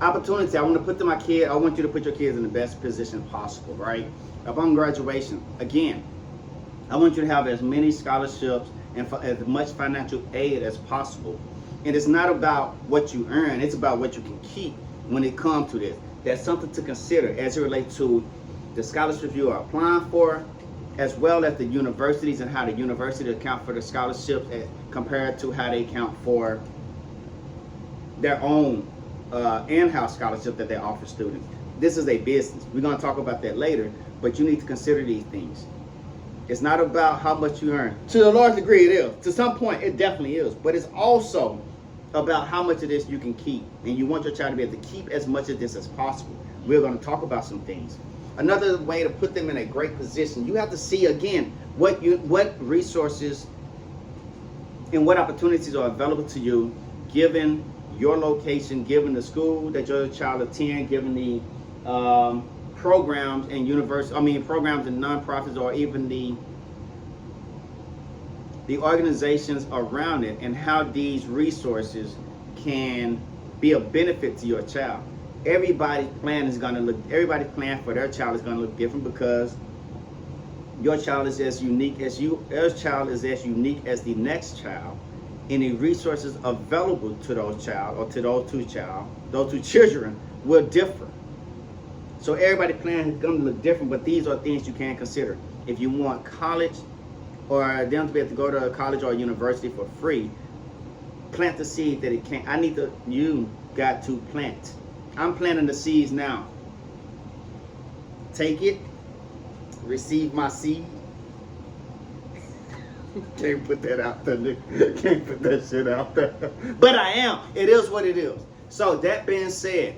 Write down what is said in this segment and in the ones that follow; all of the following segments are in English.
Opportunity. I want to put my kid. I want you to put your kids in the best position possible, right? Upon graduation, again, I want you to have as many scholarships and as much financial aid as possible. And it's not about what you earn; it's about what you can keep when it comes to this. That's something to consider as it relates to the scholarships you are applying for, as well as the universities and how the university account for the scholarships compared to how they account for their own in-house scholarship that they offer students. This is a business. We're going to talk about that later, but you need to consider these things. It's not about how much you earn. To a large degree, it is. To some point, it definitely is. But it's also about how much of this you can keep. And you want your child to be able to keep as much of this as possible. We're going to talk about some things. Another way to put them in a great position, you have to see, again, what resources and what opportunities are available to you given your location, given the school that your child attends, given the programs and programs and nonprofits, or even the organizations around it, and how these resources can be a benefit to your child. Everybody's plan for their child is going to look different, because your child is as unique as you. Your child is as unique as the next child. Any resources available to those two children will differ. So everybody's plan is going to look different, but these are things you can consider. If you want college, or them to be able to go to a college or a university for free, plant the seed that it can. You got to plant. I'm planting the seeds now. Take it, receive my seed. Can't put that out there, nigga. Can't put that shit out there. But I am. It is what it is. So that being said,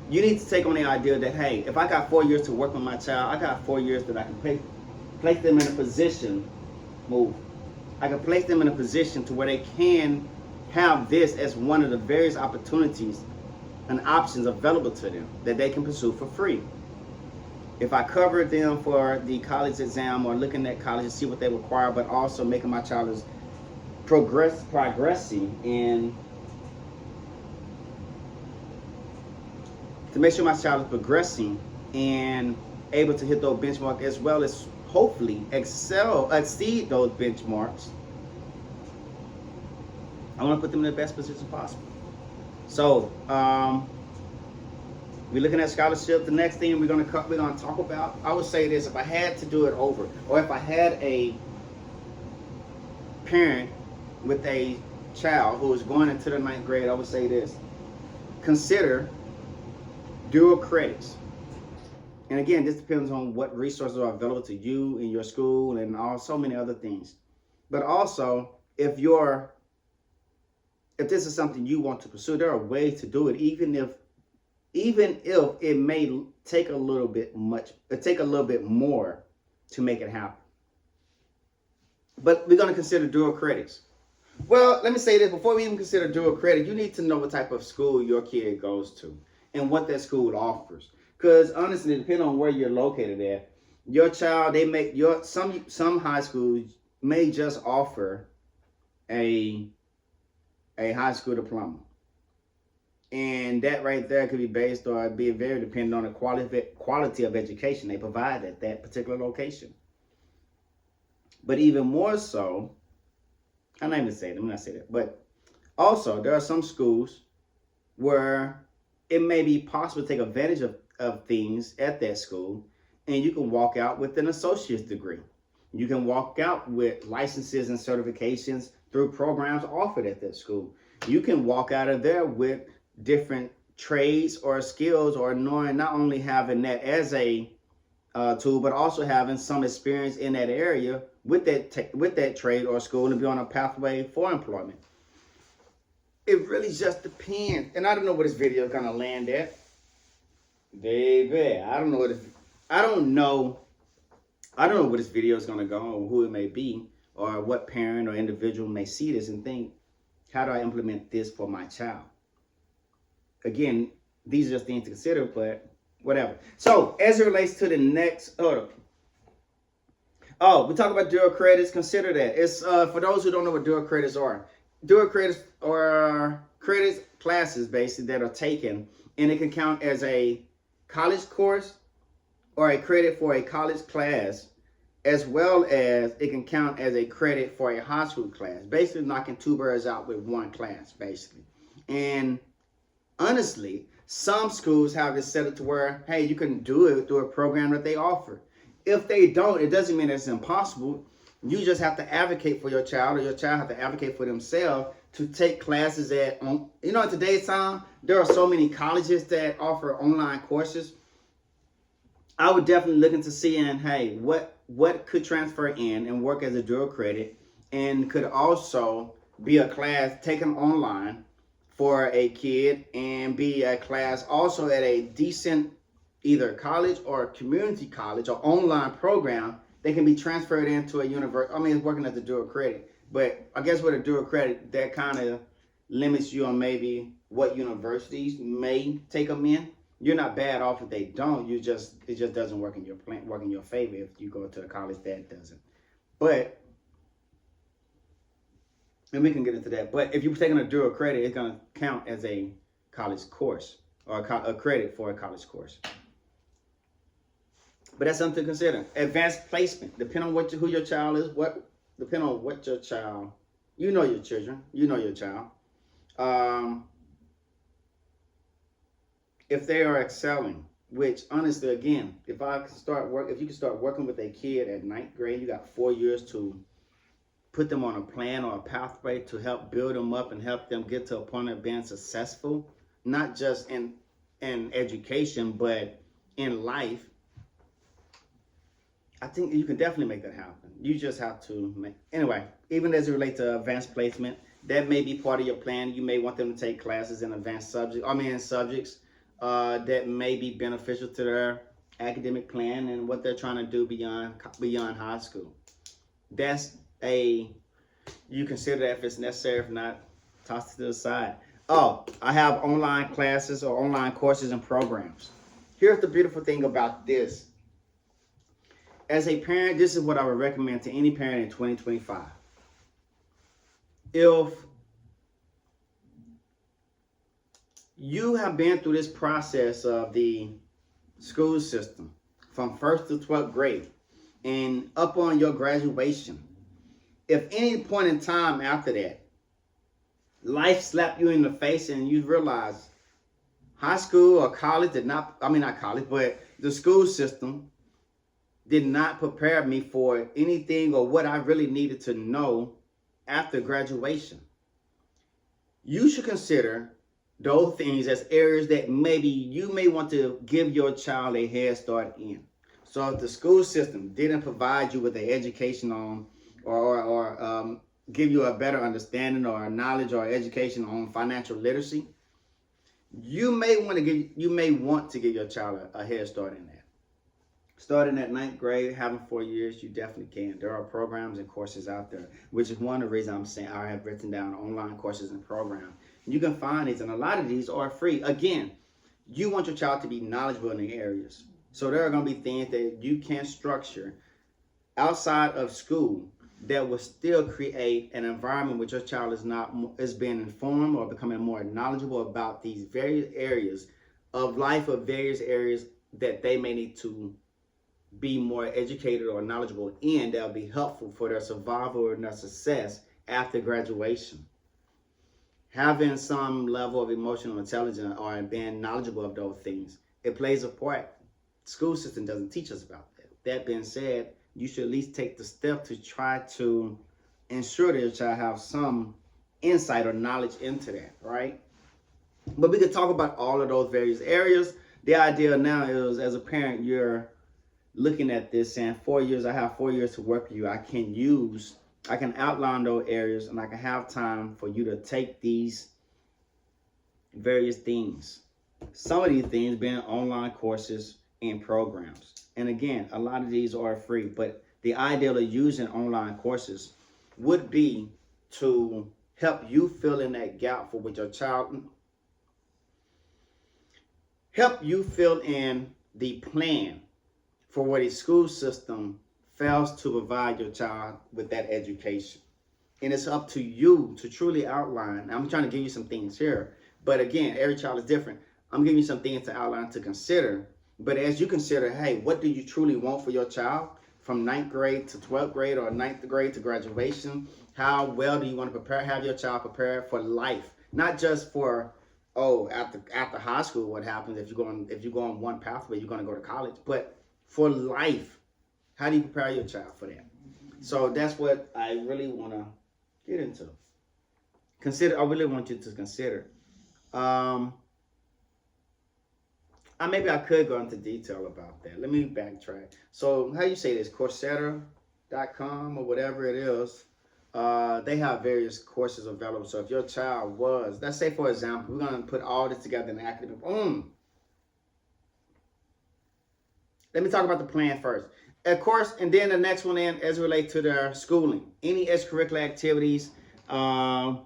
you need to take on the idea that, hey, if I got 4 years to work with my child, I got 4 years that I can place them in a position, I can place them in a position to where they can have this as one of the various opportunities and options available to them that they can pursue for free. If I cover them for the college exam, or looking at college to see what they require, but also making my child is progressing in, to make sure my child is progressing and able to hit those benchmarks, as well as hopefully exceed those benchmarks, I want to put them in the best position possible. So we're looking at scholarship. The next thing we're gonna talk about, I would say this: if I had to do it over, or if I had a parent with a child who was going into the 9th grade, I would say this: consider dual credits. And again, this depends on what resources are available to you in your school and so many other things. But also, if this is something you want to pursue, there are ways to do it, even if it may take a little bit more to make it happen. But we're going to consider dual credits. Well, let me say this: before we even consider dual credit, you need to know what type of school your kid goes to and what that school offers. Because honestly, depending on where you're located at, your child, some high schools may just offer a high school diploma. And that right there could be based, or be very dependent on the quality of education they provide at that particular location. But even more so, I'm not even saying that, I'm not saying that, but also there are some schools where it may be possible to take advantage of things at that school, and you can walk out with an associate's degree. You can walk out with licenses and certifications through programs offered at that school. You can walk out of there with different trades or skills, or knowing, not only having that as a tool, but also having some experience in that area with that trade or school, and be on a pathway for employment. It really just depends. And I don't know where this video is gonna land at, baby. I don't know where this video is gonna go, or who it may be, or what parent or individual may see this and think, how do I implement this for my child? Again, these are just things to consider, but whatever. So as it relates to the next, we talk about dual credits. Consider that. It's for those who don't know what dual credits are. dual credits or credits classes basically that are taken, and it can count as a college course or a credit for a college class, as well as it can count as a credit for a high school class. Basically, knocking two birds out with one class, basically. And honestly, some schools have this set up to where, hey, you can do it through a program that they offer. If they don't, it doesn't mean it's impossible. You just have to advocate for your child, or your child have to advocate for themselves to take classes at, you know, in today's time, there are so many colleges that offer online courses. I would definitely look into seeing, hey, what could transfer in and work as a dual credit, and could also be a class taken online for a kid, and be a class also at a decent either college or community college or online program. They can be transferred into a university. I mean, it's working as a dual credit, but I guess with a dual credit, that kind of limits you on maybe what universities may take them in. You're not bad off if they don't. It just doesn't work in your plan, work in your favor if you go to a college that doesn't. But, and we can get into that. But if you're taking a dual credit, it's going to count as a college course, or a credit for a college course. But that's something to consider. Advanced placement, depending on who your child is, depending on what your child, you know your children, you know your child. If they are excelling, which honestly, again, if you can start working with a kid at 9th grade, you got 4 years to put them on a plan or a pathway to help build them up and help them get to a point of being successful, not just in education, but in life. I think you can definitely make that happen. You just have to anyway, even as it relates to advanced placement, that may be part of your plan. You may want them to take classes in subjects that may be beneficial to their academic plan and what they're trying to do beyond high school. You consider that if it's necessary. If not, toss it to the side. Oh, I have online classes or online courses and programs. Here's the beautiful thing about this. As a parent, this is what I would recommend to any parent in 2025. If you have been through this process of the school system from 1st to 12th grade and up on your graduation, if any point in time after that, life slapped you in the face and you realize high school or college not college, but the school system did not prepare me for anything or what I really needed to know after graduation, you should consider those things as areas that maybe you may want to give your child a head start in. So if the school system didn't provide you with an education on or give you a better understanding or knowledge or education on financial literacy, you may want to give your child a head start in that. Starting at 9th grade, having 4 years, you definitely can. There are programs and courses out there, which is one of the reasons I'm saying I have written down online courses and programs. You can find these, and a lot of these are free. Again, you want your child to be knowledgeable in the areas. So there are going to be things that you can structure outside of school that will still create an environment where your child is being informed or becoming more knowledgeable about these various areas of life, or various areas that they may need to be more educated or knowledgeable in, that will be helpful for their survival and their success after graduation. Having some level of emotional intelligence or being knowledgeable of those things, it plays a part. The school system doesn't teach us about that. That being said, you should at least take the step to try to ensure that your child have some insight or knowledge into that, right? But we could talk about all of those various areas. The idea now is, as a parent, you're looking at this saying, 4 years, I have 4 years to work with you. I can outline those areas, and I can have time for you to take these various things. Some of these things being online courses and programs. And again, a lot of these are free, but the idea of using online courses would be to help you fill in that gap for with your child. Help you fill in the plan for what a school system fails to provide your child with that education. And it's up to you to truly outline. I'm trying to give you some things here. But again, every child is different. I'm giving you some things to outline to consider. But as you consider, hey, what do you truly want for your child from ninth grade to 12th grade or ninth grade to graduation? How well do you want to have your child prepared for life? Not just for, after high school, what happens if you go on one pathway, you're going to go to college, but for life. How do you prepare your child for that? So that's what I really want to get into. I really want you to consider. Maybe I could go into detail about that. Let me backtrack. So how you say this? Coursera.com or whatever it is. They have various courses available. So if your child was, let's say for example, we're going to put all this together in the academic. Let me talk about the plan first. Of course, and then the next one in as it relates to their schooling. Any extracurricular activities, I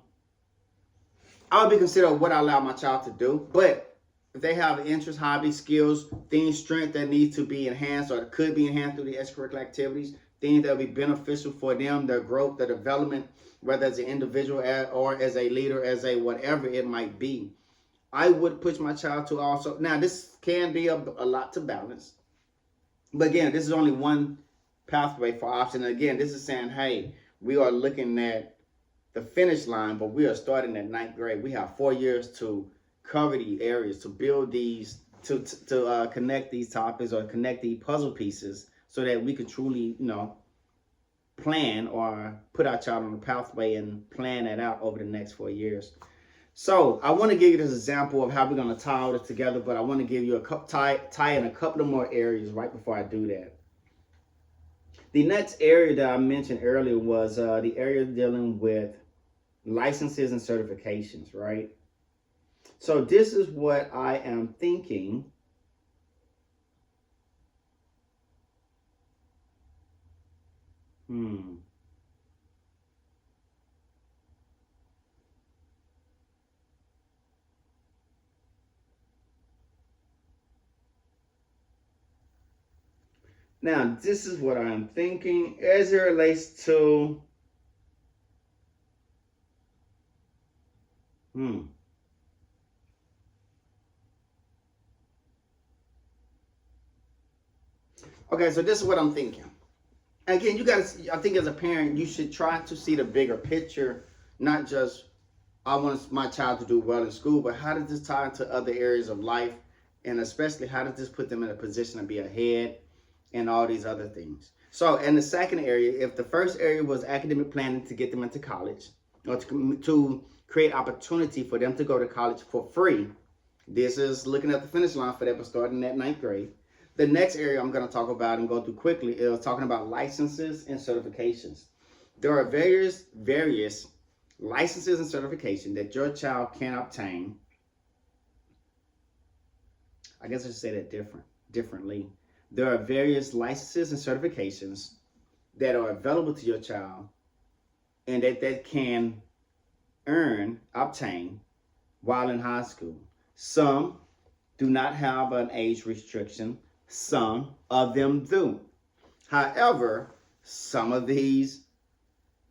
would be considered what I allow my child to do. But if they have interest, hobbies, skills, things, strength that needs to be enhanced or could be enhanced through the extracurricular activities, things that will be beneficial for them, their growth, their development, whether as an individual or as a leader, as a whatever it might be, I would push my child to also. Now, this can be a lot to balance. But again, this is only one pathway for option. And again, this is saying, hey, we are looking at the finish line, but we are starting at ninth grade. We have 4 years to cover the areas, to build these, to connect these topics or connect these puzzle pieces so that we could truly, plan or put our child on the pathway and plan that out over the next 4 years. So I want to give you this example of how we're going to tie all this together, but I want to give you tie in a couple of more areas right before I do that. The next area that I mentioned earlier was the area dealing with licenses and certifications, right? So this is what I am thinking. Now, this is what I'm thinking as it relates to Okay, so this is what I'm thinking. Again, you got to, I think as a parent, you should try to see the bigger picture, not just, I want my child to do well in school, but how does this tie into other areas of life? And especially, how does this put them in a position to be ahead and all these other things? So in the second area, if the first area was academic planning to get them into college, or to create opportunity for them to go to college for free, this is looking at the finish line for them starting at ninth grade. The next area I'm going to talk about and go through quickly is talking about licenses and certifications. There are various licenses and certifications that your child can obtain. I guess I should say that differently. There are various licenses and certifications that are available to your child and that can obtain while in high school. Some do not have an age restriction. Some of them do. However, some of these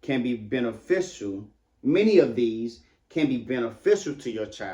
can be beneficial. Many of these can be beneficial to your child.